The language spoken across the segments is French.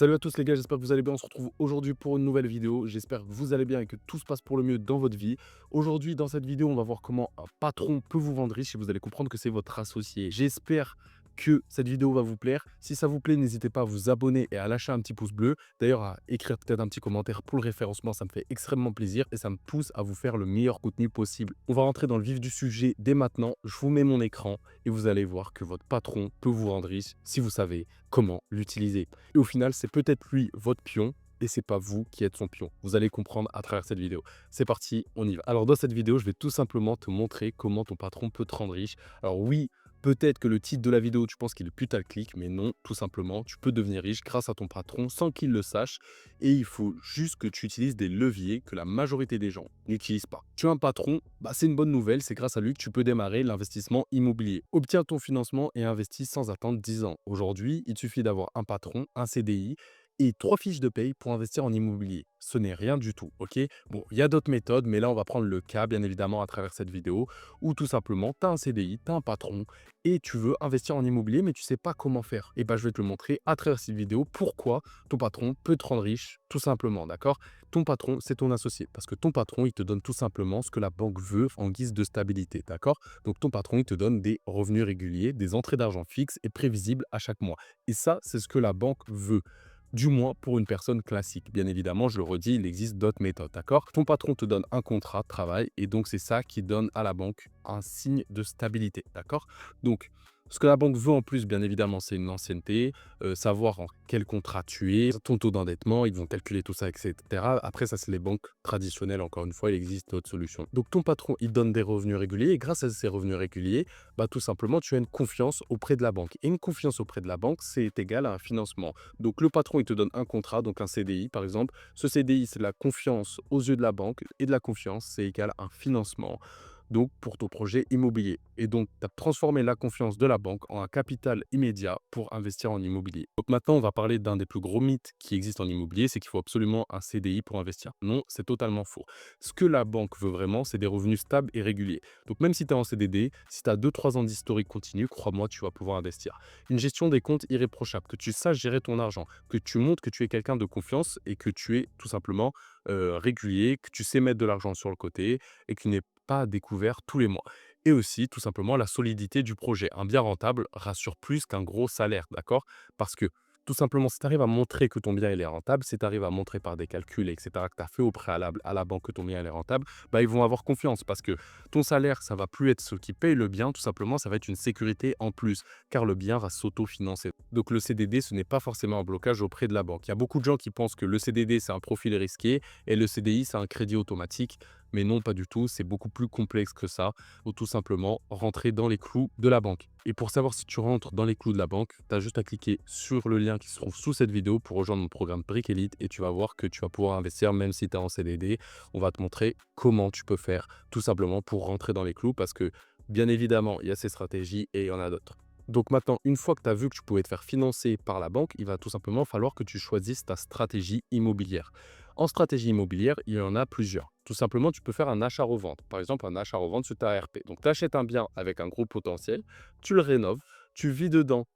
Salut à tous les gars, j'espère que vous allez bien. On se retrouve aujourd'hui pour une nouvelle vidéo. J'espère que vous allez bien et que tout se passe pour le mieux dans votre vie. Aujourd'hui, dans cette vidéo, on va voir comment un patron peut vous vendre riche et vous allez comprendre que c'est votre associé. J'espère que cette vidéo va vous plaire. Si ça vous plaît, n'hésitez pas à vous abonner et à lâcher un petit pouce bleu. D'ailleurs, à écrire peut-être un petit commentaire pour le référencement, ça me fait extrêmement plaisir et ça me pousse à vous faire le meilleur contenu possible. On va rentrer dans le vif du sujet dès maintenant. Je vous mets mon écran et vous allez voir que votre patron peut vous rendre riche si vous savez comment l'utiliser. Et au final, c'est peut-être lui votre pion et c'est pas vous qui êtes son pion. Vous allez comprendre à travers cette vidéo. C'est parti, on y va. Alors dans cette vidéo, je vais tout simplement te montrer comment ton patron peut te rendre riche. Alors oui, peut-être que le titre de la vidéo, tu penses qu'il est putaclic, mais non, tout simplement, tu peux devenir riche grâce à ton patron sans qu'il le sache. Et il faut juste que tu utilises des leviers que la majorité des gens n'utilisent pas. Tu as un patron, c'est une bonne nouvelle, c'est grâce à lui que tu peux démarrer l'investissement immobilier. Obtiens ton financement et investis sans attendre 10 ans. Aujourd'hui, il suffit d'avoir un patron, un CDI et 3 fiches de paye pour investir en immobilier. Ce n'est rien du tout, ok? Bon, il y a d'autres méthodes, mais là, on va prendre le cas, bien évidemment, à travers cette vidéo, où tout simplement, tu as un CDI, tu as un patron, et tu veux investir en immobilier, mais tu ne sais pas comment faire. Et je vais te le montrer à travers cette vidéo, pourquoi ton patron peut te rendre riche, tout simplement, d'accord? Ton patron, c'est ton associé, parce que ton patron, il te donne tout simplement ce que la banque veut en guise de stabilité, d'accord? Donc, ton patron, il te donne des revenus réguliers, des entrées d'argent fixes et prévisibles à chaque mois. Et ça, c'est ce que la banque veut. Du moins pour une personne classique. Bien évidemment, je le redis, il existe d'autres méthodes, d'accord? Ton patron te donne un contrat de travail et donc c'est ça qui donne à la banque un signe de stabilité, d'accord? Donc, ce que la banque veut en plus, bien évidemment, c'est une ancienneté, savoir en quel contrat tu es, ton taux d'endettement, ils vont calculer tout ça, etc. Après, ça, c'est les banques traditionnelles, encore une fois, il existe d'autres solutions. Donc, ton patron, il donne des revenus réguliers et grâce à ces revenus réguliers, tout simplement, tu as une confiance auprès de la banque. Et une confiance auprès de la banque, c'est égal à un financement. Donc, le patron, il te donne un contrat, donc un CDI, par exemple. Ce CDI, c'est de la confiance aux yeux de la banque et de la confiance, c'est égal à un financement donc pour ton projet immobilier. Et donc, tu as transformé la confiance de la banque en un capital immédiat pour investir en immobilier. Donc maintenant, on va parler d'un des plus gros mythes qui existent en immobilier, c'est qu'il faut absolument un CDI pour investir. Non, c'est totalement faux. Ce que la banque veut vraiment, c'est des revenus stables et réguliers. Donc même si tu es en CDD, si tu as 2-3 ans d'historique continu, crois-moi, tu vas pouvoir investir. Une gestion des comptes irréprochable, que tu saches gérer ton argent, que tu montres que tu es quelqu'un de confiance et que tu es tout simplement régulier, que tu sais mettre de l'argent sur le côté et que tu n'es pas découvert tous les mois. Et aussi, tout simplement, la solidité du projet. Un bien rentable rassure plus qu'un gros salaire, d'accord? Parce que, tout simplement, si tu arrives à montrer que ton bien il est rentable, si tu arrives à montrer par des calculs, etc., que tu as fait au préalable à la banque que ton bien il est rentable, ils vont avoir confiance parce que ton salaire, ça va plus être ce qui paye le bien, tout simplement, ça va être une sécurité en plus, car le bien va s'auto-financer. Donc le CDD, ce n'est pas forcément un blocage auprès de la banque. Il y a beaucoup de gens qui pensent que le CDD, c'est un profil risqué et le CDI, c'est un crédit automatique. Mais non, pas du tout, c'est beaucoup plus complexe que ça. Faut tout simplement rentrer dans les clous de la banque. Et pour savoir si tu rentres dans les clous de la banque, tu as juste à cliquer sur le lien qui se trouve sous cette vidéo pour rejoindre mon programme Brick Elite et tu vas voir que tu vas pouvoir investir même si tu es en CDD. On va te montrer comment tu peux faire tout simplement pour rentrer dans les clous parce que bien évidemment, il y a ces stratégies et il y en a d'autres. Donc maintenant, une fois que tu as vu que tu pouvais te faire financer par la banque, il va tout simplement falloir que tu choisisses ta stratégie immobilière. En stratégie immobilière, il y en a plusieurs. Tout simplement, tu peux faire un achat-revente. Par exemple, un achat-revente sur ta ARP. Donc, tu achètes un bien avec un gros potentiel, tu le rénoves, tu vis dedans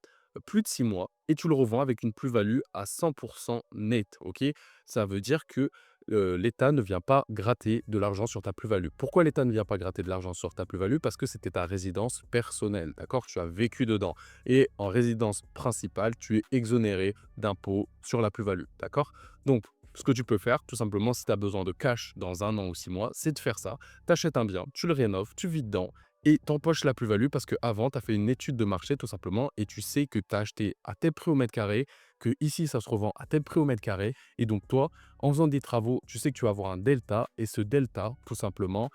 plus de 6 mois et tu le revends avec une plus-value à 100% net. Ok? Ça veut dire que l'État ne vient pas gratter de l'argent sur ta plus-value. Pourquoi l'État ne vient pas gratter de l'argent sur ta plus-value? Parce que c'était ta résidence personnelle. D'accord? Tu as vécu dedans. Et en résidence principale, tu es exonéré d'impôts sur la plus-value. D'accord? Donc, ce que tu peux faire, tout simplement, si tu as besoin de cash dans 1 an ou 6 mois, c'est de faire ça. Tu achètes un bien, tu le rénoves, tu vis dedans et t'empoches la plus-value parce qu'avant, tu as fait une étude de marché tout simplement et tu sais que tu as acheté à tel prix au mètre carré, que ici, ça se revend à tel prix au mètre carré. Et donc, toi, en faisant des travaux, tu sais que tu vas avoir un delta et ce delta, tout simplement,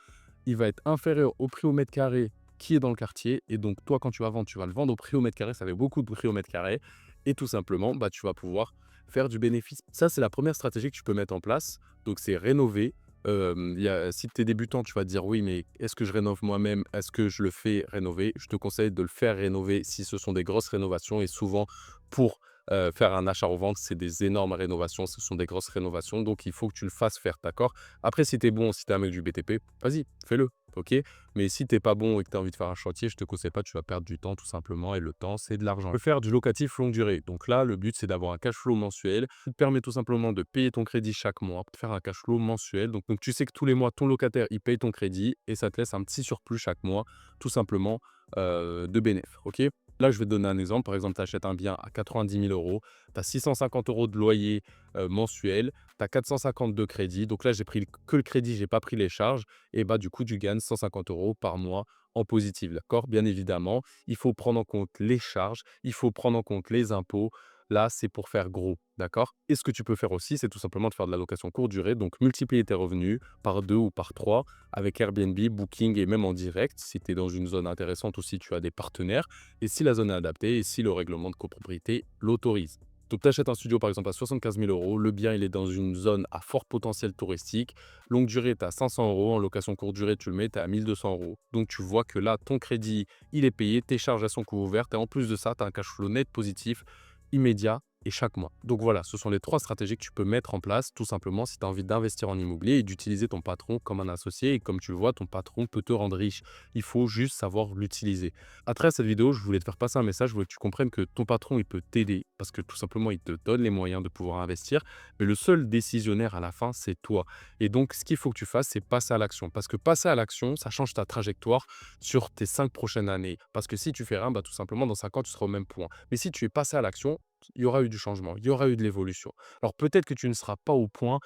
il va être inférieur au prix au mètre carré qui est dans le quartier. Et donc, toi, quand tu vas vendre, tu vas le vendre au prix au mètre carré. Ça fait beaucoup de prix au mètre carré. Et tout simplement, tu vas pouvoir faire du bénéfice. Ça, c'est la première stratégie que tu peux mettre en place. Donc, c'est rénover. Si tu es débutant, tu vas te dire oui, mais est-ce que je rénove moi-même? Est-ce que je le fais rénover? Je te conseille de le faire rénover si ce sont des grosses rénovations et souvent pour Faire un achat-revente, c'est des énormes rénovations, ce sont des grosses rénovations, donc il faut que tu le fasses faire, d'accord? Après, si tu es bon, si tu es un mec du BTP, vas-y, fais-le, OK? Mais si tu es pas bon et que tu as envie de faire un chantier, je te conseille pas, tu vas perdre du temps tout simplement et le temps, c'est de l'argent. Tu peux faire du locatif longue durée. Donc là, le but, c'est d'avoir un cash flow mensuel qui te permet tout simplement de payer ton crédit chaque mois, de faire un cash flow mensuel. Donc tu sais que tous les mois, ton locataire, il paye ton crédit et ça te laisse un petit surplus chaque mois, tout simplement, de bénéf, OK? Là, je vais te donner un exemple. Par exemple, tu achètes un bien à 90 000 €, tu as 650 € de loyer, mensuel, tu as 450 de crédit. Donc là, j'ai pris que le crédit, j'ai pas pris les charges et bah, du coup, tu gagnes 150 € par mois en positif, d'accord? Bien évidemment, il faut prendre en compte les charges, il faut prendre en compte les impôts. Là, c'est pour faire gros, d'accord? Et ce que tu peux faire aussi, c'est tout simplement de faire de la location courte durée, donc multiplier tes revenus par 2 ou par 3 avec Airbnb, Booking et même en direct, si tu es dans une zone intéressante ou si tu as des partenaires et si la zone est adaptée et si le règlement de copropriété l'autorise. Donc, tu achètes un studio par exemple à 75 000 €, le bien il est dans une zone à fort potentiel touristique, longue durée tu as 500 €, en location courte durée tu le mets, tu es à 1 200 €. Donc tu vois que là, ton crédit, il est payé, tes charges elles sont couvertes et en plus de ça, tu as un cash flow net positif, immédiat et chaque mois. Donc voilà, ce sont les 3 stratégies que tu peux mettre en place tout simplement si tu as envie d'investir en immobilier et d'utiliser ton patron comme un associé et comme tu le vois, ton patron peut te rendre riche. Il faut juste savoir l'utiliser. À travers cette vidéo, je voulais te faire passer un message, je voulais que tu comprennes que ton patron, il peut t'aider parce que tout simplement, il te donne les moyens de pouvoir investir, mais le seul décisionnaire à la fin, c'est toi. Et donc, ce qu'il faut que tu fasses, c'est passer à l'action parce que passer à l'action, ça change ta trajectoire sur tes 5 prochaines années. Parce que si tu fais rien, bah, tout simplement, dans 5 ans, tu seras au même point. Mais si tu es passé à l'action, il y aura eu du changement, il y aura eu de l'évolution. Alors peut-être que tu ne seras pas au point,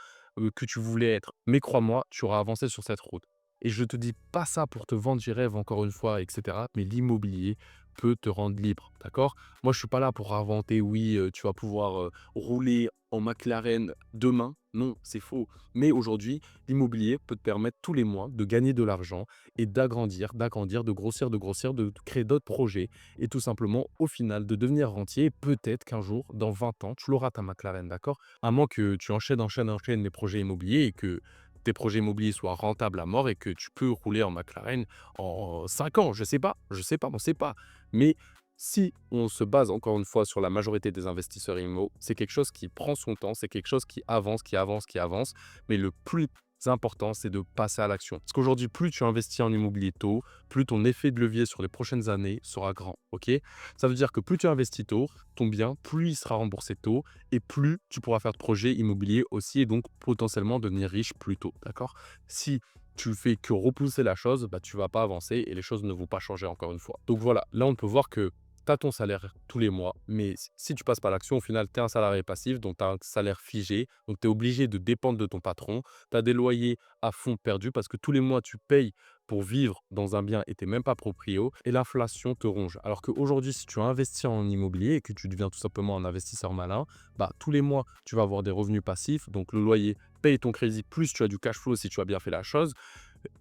que tu voulais être, mais crois-moi, tu auras avancé sur cette route. Et je te dis pas ça pour te vendre du rêve encore une fois et cetera, mais l'immobilier peut te rendre libre, d'accord? Moi, je suis pas là pour inventer, oui, tu vas pouvoir, rouler en McLaren demain. Non, c'est faux. Mais aujourd'hui, l'immobilier peut te permettre tous les mois de gagner de l'argent et d'agrandir, de grossir, de créer d'autres projets et tout simplement, au final, de devenir rentier. Peut-être qu'un jour, dans 20 ans, tu l'auras ta McLaren, d'accord? À moins que tu enchaînes les projets immobiliers et que tes projets immobiliers soient rentables à mort et que tu peux rouler en McLaren en 5 ans. Je sais pas, on ne sait pas. Mais si on se base encore une fois sur la majorité des investisseurs IMO, c'est quelque chose qui prend son temps, c'est quelque chose qui avance, qui avance, qui avance. Mais le plus important, c'est de passer à l'action. Parce qu'aujourd'hui, plus tu investis en immobilier tôt, plus ton effet de levier sur les prochaines années sera grand. Ok? Ça veut dire que plus tu investis tôt, ton bien, plus il sera remboursé tôt et plus tu pourras faire de projets immobiliers aussi et donc potentiellement devenir riche plus tôt. D'accord? Si tu fais que repousser la chose, bah, tu vas pas avancer et les choses ne vont pas changer encore une fois. Donc voilà, là on peut voir que tu as ton salaire tous les mois, mais si tu passes pas à l'action, au final, tu es un salarié passif, donc tu as un salaire figé, donc tu es obligé de dépendre de ton patron, tu as des loyers à fond perdus parce que tous les mois, tu payes pour vivre dans un bien et tu même pas proprio et l'inflation te ronge. Alors qu'aujourd'hui, si tu investis en immobilier et que tu deviens tout simplement un investisseur malin, bah, tous les mois, tu vas avoir des revenus passifs, donc le loyer paye ton crédit, plus tu as du cash flow si tu as bien fait la chose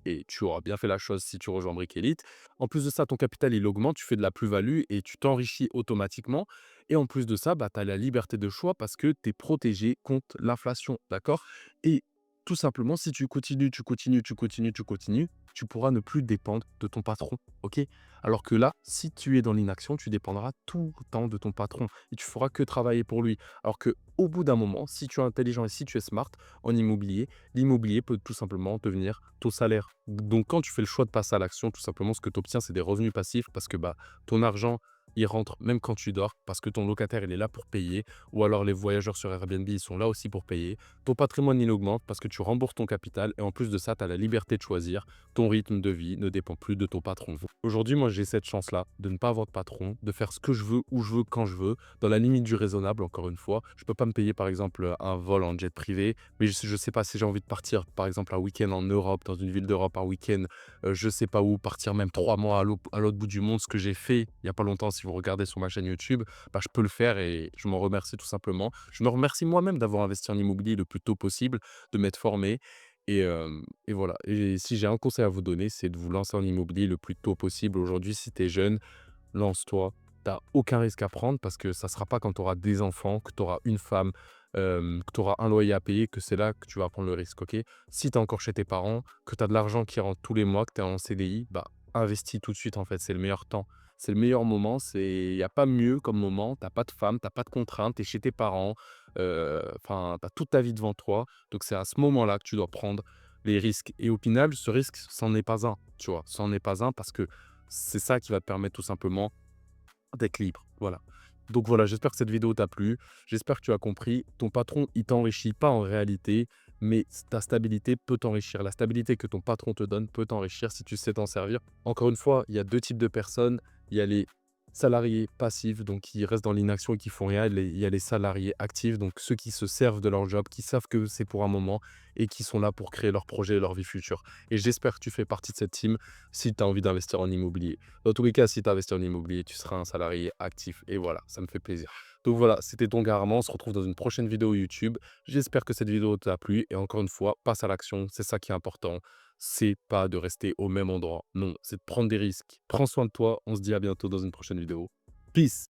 et tu auras bien fait la chose si tu rejoins Brick Elite. En plus de ça, ton capital, il augmente, tu fais de la plus-value et tu t'enrichis automatiquement. Et en plus de ça, bah, tu as la liberté de choix parce que tu es protégé contre l'inflation, d'accord? Et tout simplement, si tu continues, tu continues, tu continues, tu continues, tu pourras ne plus dépendre de ton patron, ok? Alors que là, si tu es dans l'inaction, tu dépendras tout le temps de ton patron et tu feras que travailler pour lui. Alors que au bout d'un moment, si tu es intelligent et si tu es smart en immobilier, l'immobilier peut tout simplement devenir ton salaire. Donc, quand tu fais le choix de passer à l'action, tout simplement, ce que tu obtiens, c'est des revenus passifs parce que bah, ton argent, il rentre même quand tu dors parce que ton locataire, il est là pour payer. Ou alors, les voyageurs sur Airbnb, ils sont là aussi pour payer. Ton patrimoine, il augmente parce que tu rembourses ton capital. Et en plus de ça, tu as la liberté de choisir. Ton rythme de vie ne dépend plus de ton patron. Aujourd'hui, moi, j'ai cette chance-là de ne pas avoir de patron, de faire ce que je veux, où je veux, quand je veux, dans la limite du raisonnable, encore une fois. Je ne peux pas me payer, par exemple, un vol en jet privé, mais je ne sais pas si j'ai envie de partir, par exemple, un week-end en Europe, dans une ville d'Europe, un week-end, je ne sais pas où, partir même 3 mois à l'autre bout du monde, ce que j'ai fait il n'y a pas longtemps, si vous regardez sur ma chaîne YouTube, bah, je peux le faire et je m'en remercie tout simplement. Je me remercie moi-même d'avoir investi en immobilier le plus tôt possible, de m'être formé et voilà. Et si j'ai un conseil à vous donner, c'est de vous lancer en immobilier le plus tôt possible. Aujourd'hui, si tu es jeune, lance-toi. Tu as aucun risque à prendre parce que ça ne sera pas quand tu auras des enfants, que tu auras une femme, que tu auras un loyer à payer, que c'est là que tu vas prendre le risque, OK? Si tu es encore chez tes parents, que tu as de l'argent qui rentre tous les mois, que tu es en CDI, bah, investis tout de suite, en fait, c'est le meilleur temps. c'est le meilleur moment. Il y a pas mieux comme moment. Tu pas de femme, tu pas de contraintes, tu es chez tes parents, enfin, tu as toute ta vie devant toi. Donc c'est à ce moment-là que tu dois prendre les risques et au final, ce risque, c'en est pas un, tu vois? C'en est pas un parce que c'est ça qui va te permettre tout simplement d'être libre, voilà. Donc voilà, j'espère que cette vidéo t'a plu. J'espère que tu as compris. Ton patron, il t'enrichit pas en réalité, mais ta stabilité peut t'enrichir. La stabilité que ton patron te donne peut t'enrichir si tu sais t'en servir. Encore une fois, il y a 2 types de personnes. Il y a les salariés passifs, donc qui restent dans l'inaction et qui font rien. Il y a les salariés actifs, donc ceux qui se servent de leur job, qui savent que c'est pour un moment et qui sont là pour créer leur projet et leur vie future. Et j'espère que tu fais partie de cette team si tu as envie d'investir en immobilier. Dans tous les cas, si tu investis en immobilier, tu seras un salarié actif et voilà, ça me fait plaisir. Donc voilà, c'était ton gars Armand. On se retrouve dans une prochaine vidéo YouTube. J'espère que cette vidéo t'a plu et encore une fois, passe à l'action, c'est ça qui est important. C'est pas de rester au même endroit. Non, c'est de prendre des risques. Prends soin de toi. On se dit à bientôt dans une prochaine vidéo. Peace.